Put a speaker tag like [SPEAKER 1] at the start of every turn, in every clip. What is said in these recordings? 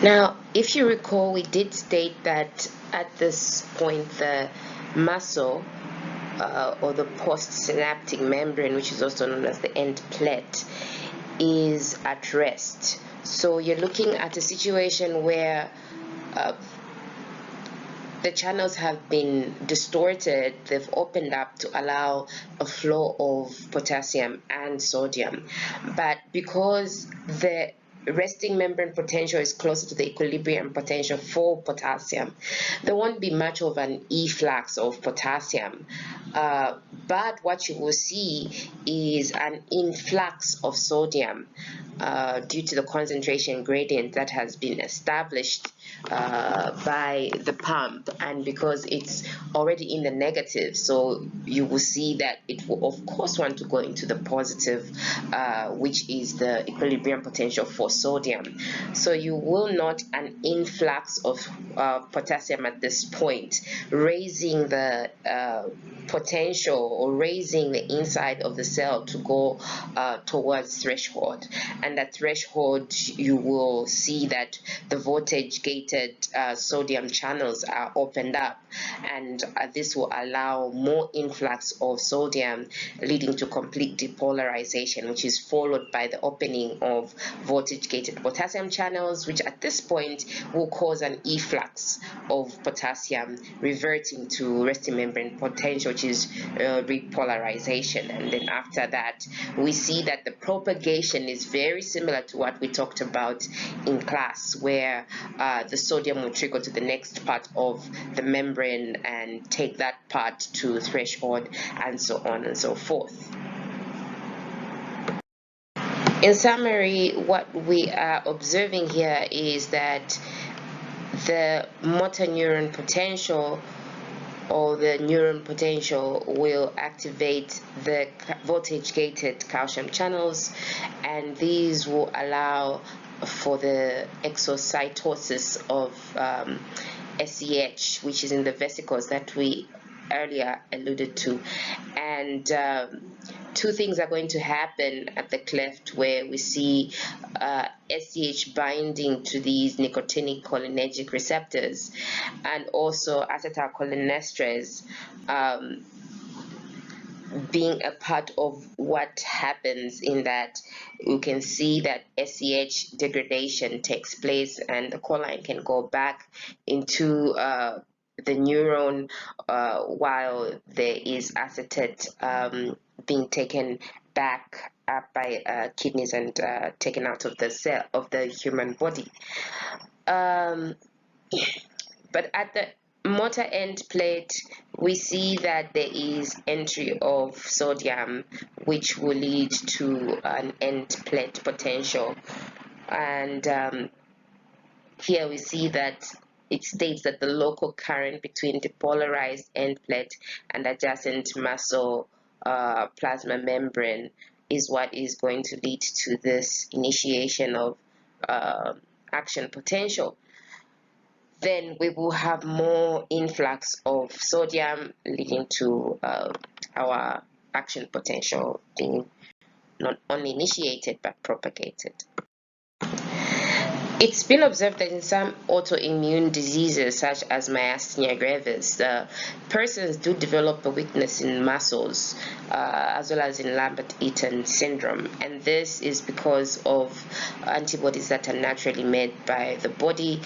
[SPEAKER 1] Now, if you recall, we did state that at this point the muscle or the postsynaptic membrane, which is also known as the end plate, is at rest. So you're looking at a situation where the channels have been distorted, they've opened up to allow a flow of potassium and sodium. But because the resting membrane potential is closer to the equilibrium potential for potassium, there won't be much of an efflux of potassium. But what you will see is an influx of sodium due to the concentration gradient that has been established by the pump, and because it's already in the negative, so you will see that it will of course want to go into the positive, which is the equilibrium potential for sodium. So you will note an influx of potassium at this point, raising the potential or raising the inside of the cell to go towards threshold. And at threshold you will see that the voltage gated sodium channels are opened up, and this will allow more influx of sodium, leading to complete depolarization, which is followed by the opening of voltage gated potassium channels, which at this point will cause an efflux of potassium, reverting to resting membrane potential, which is repolarization. And then after that we see that the propagation is very similar to what we talked about in class, where the sodium will trickle to the next part of the membrane and take that part to threshold, and so on and so forth. In summary, what we are observing here is that the motor neuron potential or the neuron potential will activate the voltage gated calcium channels, and these will allow for the exocytosis of SEH, which is in the vesicles that we earlier alluded to. And two things are going to happen at the cleft, where we see SEH binding to these nicotinic cholinergic receptors, and also acetylcholinesterase being a part of what happens, in that you can see that SEH degradation takes place and the choline can go back into the neuron, while there is acetate being taken back up by kidneys and taken out of the cell of the human body. But at the motor end plate, we see that there is entry of sodium, which will lead to an end plate potential. And here we see that it states that the local current between depolarized end plate and adjacent muscle plasma membrane is what is going to lead to this initiation of action potential. Then we will have more influx of sodium, leading to our action potential being not only initiated but propagated. It's been observed that in some autoimmune diseases, such as myasthenia gravis, persons do develop a weakness in muscles, as well as in Lambert-Eaton syndrome. And this is because of antibodies that are naturally made by the body.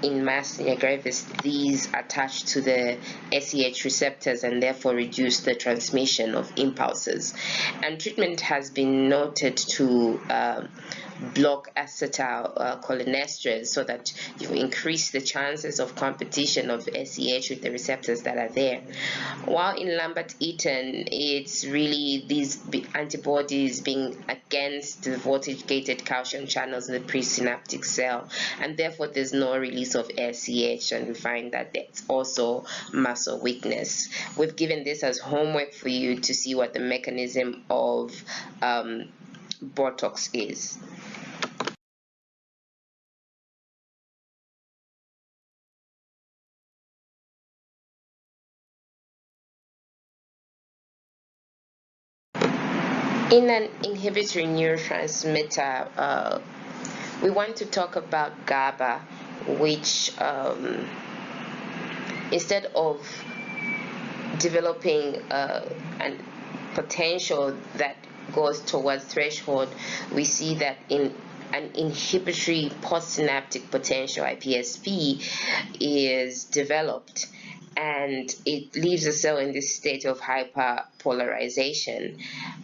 [SPEAKER 1] In myasthenia gravis, these attach to the SEH receptors and therefore reduce the transmission of impulses. And treatment has been noted to block acetylcholinesterase, so that you increase the chances of competition of SEH with the receptors that are there. While in Lambert-Eaton, it's really these antibodies being against the voltage-gated calcium channels in the presynaptic cell, and therefore there's no release of SEH, and we find that there's also muscle weakness. We've given this as homework for you to see what the mechanism of Botox is. In an inhibitory neurotransmitter we want to talk about GABA, which instead of developing a potential that goes towards threshold, we see that in an inhibitory postsynaptic potential, IPSP, is developed, and it leaves the cell in this state of hyperpolarization.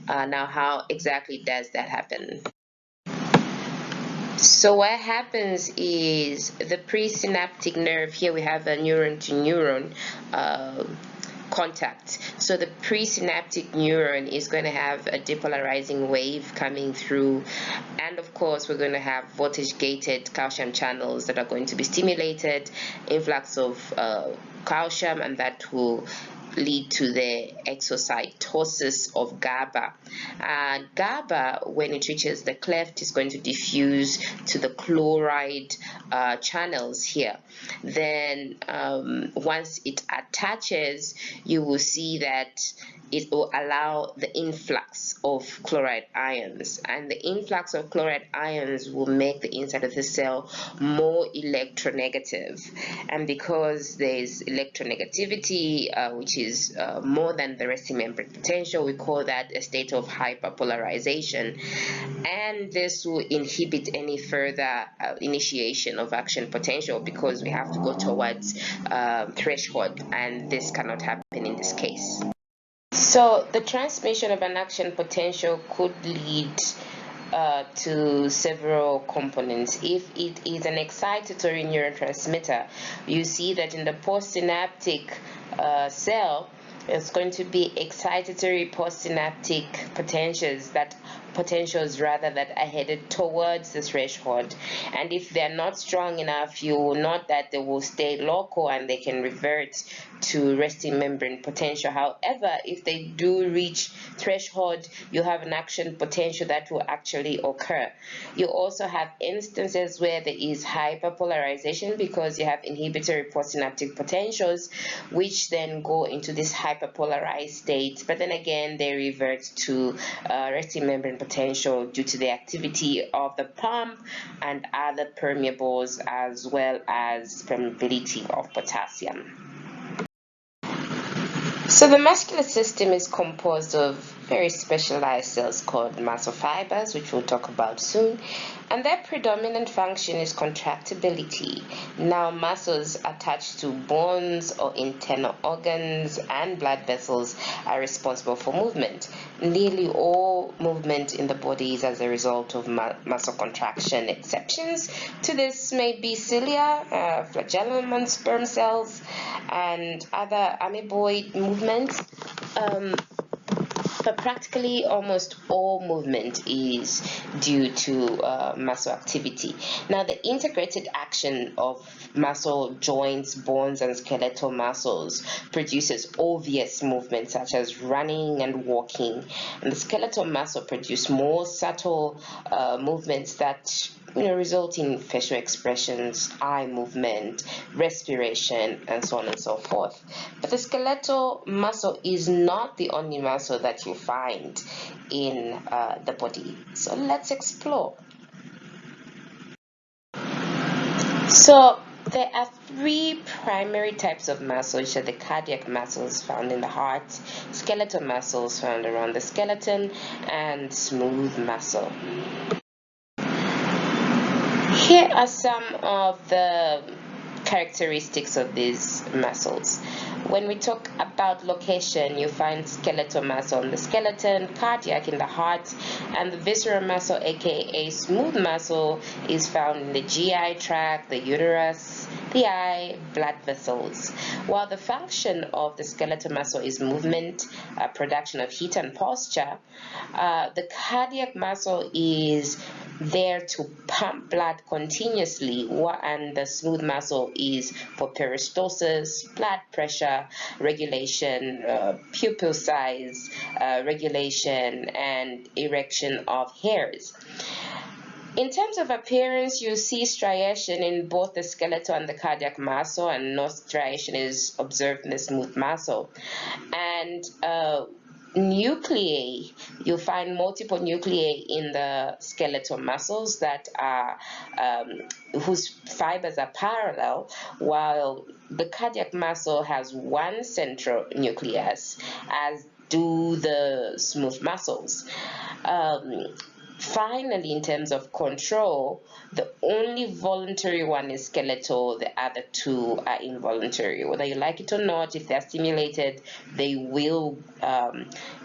[SPEAKER 1] Now, how exactly does that happen? So what happens is the presynaptic nerve, here we have a neuron to neuron contact. So the presynaptic neuron is going to have a depolarizing wave coming through, and of course we're going to have voltage gated calcium channels that are going to be stimulated, influx of calcium, and that will lead to the exocytosis of GABA. GABA, when it reaches the cleft, is going to diffuse to the chloride channels here. Then once it attaches, you will see that it will allow the influx of chloride ions, and the influx of chloride ions will make the inside of the cell more electronegative. And because there's electronegativity, which is more than the resting membrane potential, we call that a state of hyperpolarization, and this will inhibit any further initiation of action potential, because we have to go towards threshold, and this cannot happen in this case. So the transmission of an action potential could lead to several components. If it is an excitatory neurotransmitter, you see that in the postsynaptic cell, it's going to be excitatory postsynaptic potentials that are headed towards the threshold, and if they're not strong enough, you will note that they will stay local and they can revert to resting membrane potential. However, if they do reach threshold, you have an action potential that will actually occur. You also have instances where there is hyperpolarization, because you have inhibitory postsynaptic potentials which then go into this hyperpolarized state, but then again they revert to resting membrane potential due to the activity of the pump and other permeables, as well as permeability of potassium. So the muscular system is composed of very specialized cells called muscle fibers, which we'll talk about soon, and their predominant function is contractibility. Now, muscles attached to bones or internal organs and blood vessels are responsible for movement. Nearly all movement in the body is as a result of muscle contraction. Exceptions to this may be cilia, flagellum and sperm cells, and other amoeboid movements. But practically almost all movement is due to muscle activity. Now, the integrated action of muscle joints, bones, and skeletal muscles produces obvious movements such as running and walking, and the skeletal muscle produce more subtle movements that result in facial expressions, eye movement, respiration, and so on and so forth. But the skeletal muscle is not the only muscle that you find in the body. So let's explore. So there are three primary types of muscle, which are the cardiac muscles found in the heart, skeletal muscles found around the skeleton, and smooth muscle. Here are some of the characteristics of these muscles. When we talk about location, you find skeletal muscle in the skeleton, cardiac in the heart, and the visceral muscle, aka smooth muscle, is found in the GI tract, the uterus, the eye, blood vessels. While the function of the skeletal muscle is movement, production of heat, and posture, the cardiac muscle is there to pump blood continuously, and the smooth muscle is for peristalsis, blood pressure regulation, pupil size regulation, and erection of hairs. In terms of appearance, you see striation in both the skeletal and the cardiac muscle, and no striation is observed in the smooth muscle. And nuclei, you find multiple nuclei in the skeletal muscles that are whose fibers are parallel, while the cardiac muscle has one central nucleus, as do the smooth muscles. Finally, in terms of control, the only voluntary one is skeletal, the other two are involuntary. Whether you like it or not, if they're stimulated, they will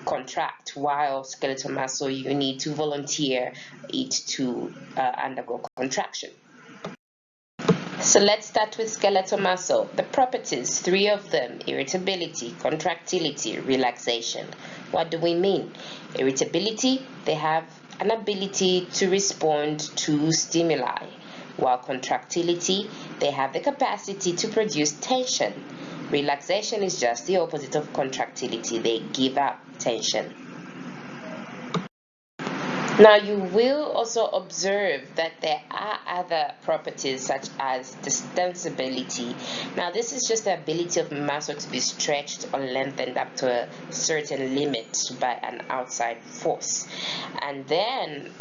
[SPEAKER 1] contract, while skeletal muscle, you need to volunteer it to undergo contraction. So let's start with skeletal muscle. The properties, three of them: irritability, contractility, relaxation. What do we mean? Irritability, they have an ability to respond to stimuli, while contractility, they have the capacity to produce tension. Relaxation is just the opposite of contractility, they give up tension. Now, you will also observe that there are other properties such as distensibility. Now, this is just the ability of muscle to be stretched or lengthened up to a certain limit by an outside force. And then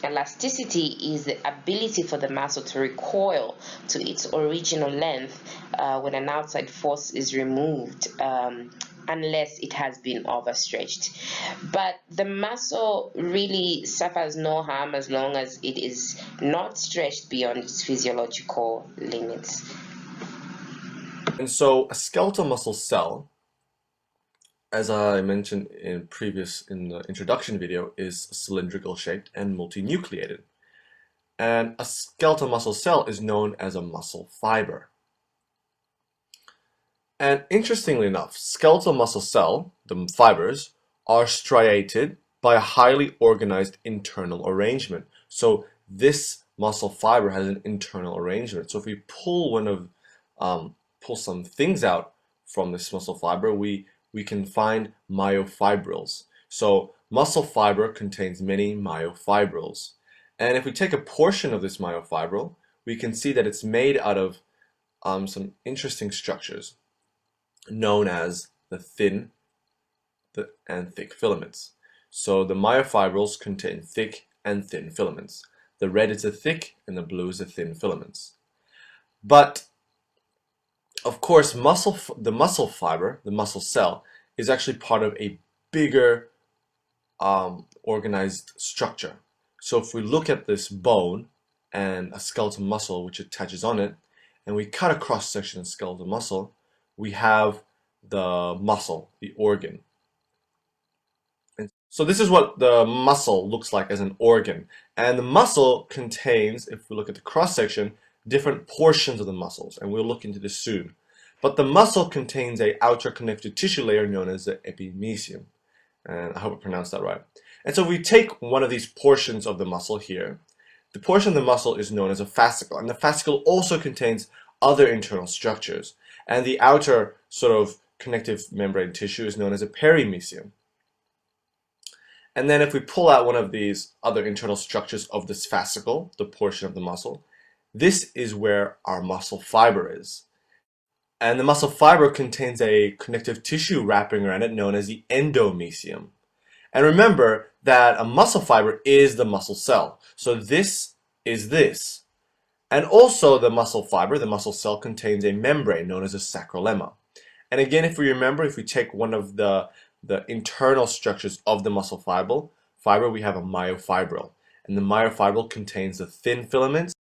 [SPEAKER 1] elasticity is the ability for the muscle to recoil to its original length when an outside force is removed, unless it has been overstretched. But the muscle really suffers no harm as long as it is not stretched beyond its physiological limits.
[SPEAKER 2] And so a skeletal muscle cell, as I mentioned in the introduction video, is cylindrical shaped and multinucleated. And a skeletal muscle cell is known as a muscle fiber. And interestingly enough, skeletal muscle cell, the fibers, are striated by a highly organized internal arrangement. So this muscle fiber has an internal arrangement. So if we pull pull some things out from this muscle fiber, we can find myofibrils. So muscle fiber contains many myofibrils. And if we take a portion of this myofibril, we can see that it's made out of some interesting structures known as the thin and thick filaments. So the myofibrils contain thick and thin filaments. The red is the thick and the blue is the thin filaments. But of course, the muscle fiber, the muscle cell, is actually part of a bigger organized structure. So if we look at this bone and a skeletal muscle which attaches on it, and we cut a cross section of skeletal muscle, we have the muscle, the organ. And so this is what the muscle looks like as an organ. And the muscle contains, if we look at the cross section, different portions of the muscles, and we'll look into this soon. But the muscle contains an outer connective tissue layer known as the epimysium. And I hope I pronounced that right. And so if we take one of these portions of the muscle here, the portion of the muscle is known as a fascicle. And the fascicle also contains other internal structures. And the outer sort of connective membrane tissue is known as a perimysium. And then if we pull out one of these other internal structures of this fascicle, the portion of the muscle, this is where our muscle fiber is. And the muscle fiber contains a connective tissue wrapping around it known as the endomysium. And remember that a muscle fiber is the muscle cell. So this is this. And also the muscle fiber, the muscle cell, contains a membrane known as a sacrolemma. And again, if we remember, if we take one of the internal structures of the muscle fiber, we have a myofibril. And the myofibril contains the thin filaments